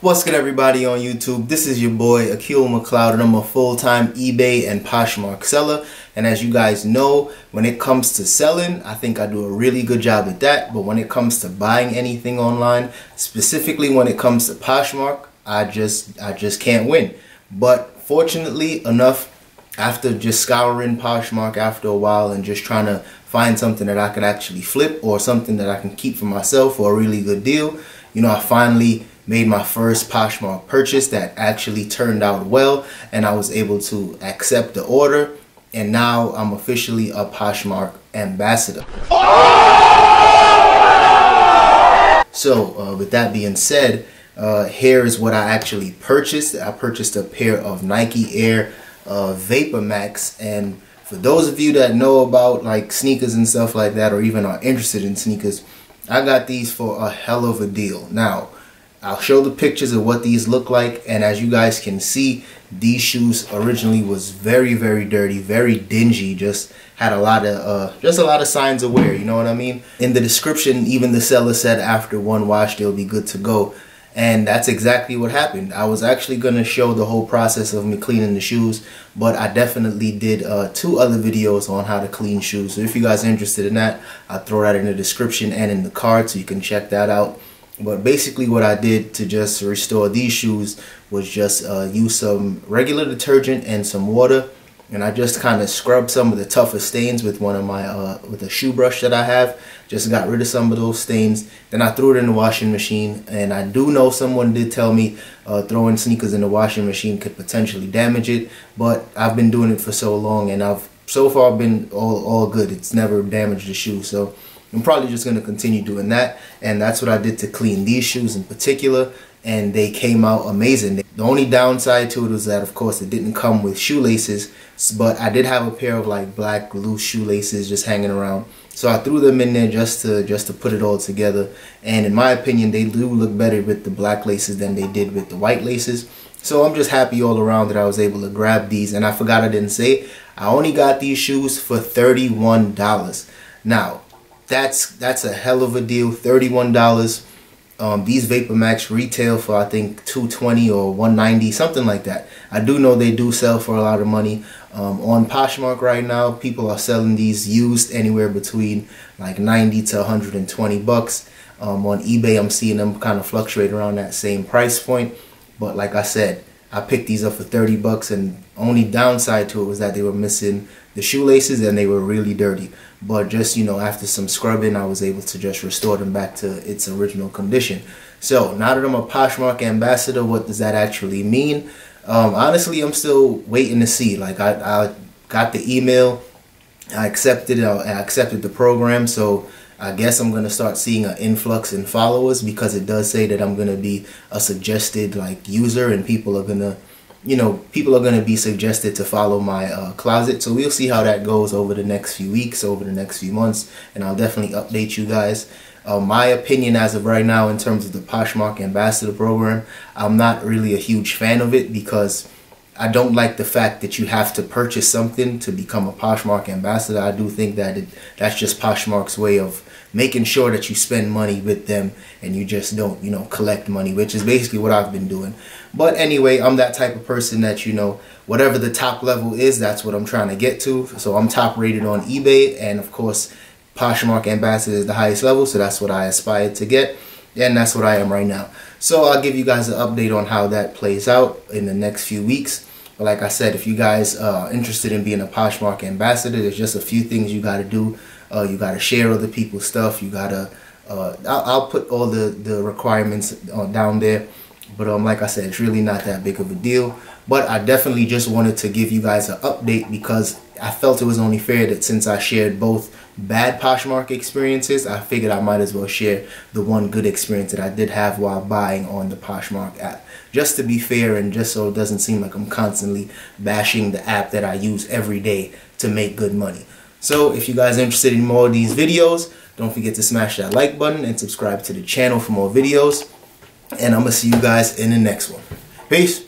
What's good, everybody on YouTube? This is your boy Akil McLeod, and I'm a full-time eBay and Poshmark seller. And as you guys know, when it comes to selling, I think I do a really good job at that. But when it comes to buying anything online, specifically when it comes to Poshmark, I just can't win. But fortunately enough, after just scouring Poshmark after a while and just trying to find something that I could actually flip or something that I can keep for myself for a really good deal, I finally made my first Poshmark purchase that actually turned out well, and I was able to accept the order, and now I'm officially a Poshmark ambassador. So with that being said, here's what I actually purchased. I purchased a pair of Nike Air Vapor Max, and for those of you that know about like sneakers and stuff like that, or even are interested in sneakers, I got these for a hell of a deal. Now I'll show the pictures of what these look like, and as you guys can see, these shoes originally was very dirty, very dingy, just had a lot of signs of wear, you know what I mean? In the description, even the seller said after one wash they'll be good to go, and that's exactly what happened. I was actually going to show the whole process of me cleaning the shoes, but I definitely did 2 other videos on how to clean shoes, so if you guys are interested in that, I'll throw that in the description and in the card so you can check that out. But basically what I did to just restore these shoes was just use some regular detergent and some water, and I just kind of scrubbed some of the tougher stains with one of my with a shoe brush that I have. Just got rid of some of those stains. Then I threw it in the washing machine, and I do know someone did tell me throwing sneakers in the washing machine could potentially damage it, but I've been doing it for so long, and I've so far been all good. It's never damaged the shoe, so I'm probably just going to continue doing that, and that's what I did to clean these shoes in particular, and they came out amazing. The only downside to it was that, of course, it didn't come with shoelaces, but I did have a pair of like black loose shoelaces just hanging around, so I threw them in there just to put it all together, and in my opinion, they do look better with the black laces than they did with the white laces. So I'm just happy all around that I was able to grab these, and I forgot I didn't say, I only got these shoes for $31. Now, that's a hell of a deal. $31. These Vapor Max retail for I think $220 or $190, something like that. I do know they do sell for a lot of money. On Poshmark right now, people are selling these used anywhere between like $90 to $120. On eBay, I'm seeing them kind of fluctuate around that same price point. But like I said, I picked these up for $30, and only downside to it was that they were missing the shoelaces and they were really dirty. But just, after some scrubbing, I was able to just restore them back to its original condition. So now that I'm a Poshmark ambassador, what does that actually mean? Honestly, I'm still waiting to see. Like I got the email, I accepted the program, so I guess I'm going to start seeing an influx in followers, because it does say that I'm going to be a suggested like user, and people are going to be suggested to follow my closet. So we'll see how that goes over the next few weeks, over the next few months, and I'll definitely update you guys. My opinion as of right now in terms of the Poshmark Ambassador program, I'm not really a huge fan of it, because I don't like the fact that you have to purchase something to become a Poshmark ambassador. I do think that that's just Poshmark's way of making sure that you spend money with them and you just don't, collect money, which is basically what I've been doing. But anyway, I'm that type of person that, whatever the top level is, that's what I'm trying to get to. So I'm top rated on eBay, and of course, Poshmark Ambassador is the highest level, so that's what I aspire to get. And that's what I am right now. So I'll give you guys an update on how that plays out in the next few weeks. But like I said, if you guys are interested in being a Poshmark ambassador, there's just a few things you got to do. You got to share other people's stuff. You got to, I'll put all the requirements down there. But like I said, it's really not that big of a deal. But I definitely just wanted to give you guys an update, because I felt it was only fair that since I shared both bad Poshmark experiences, I figured I might as well share the one good experience that I did have while buying on the Poshmark app. Just to be fair, and just so it doesn't seem like I'm constantly bashing the app that I use every day to make good money. So if you guys are interested in more of these videos, don't forget to smash that like button and subscribe to the channel for more videos. And I'm going to see you guys in the next one. Peace.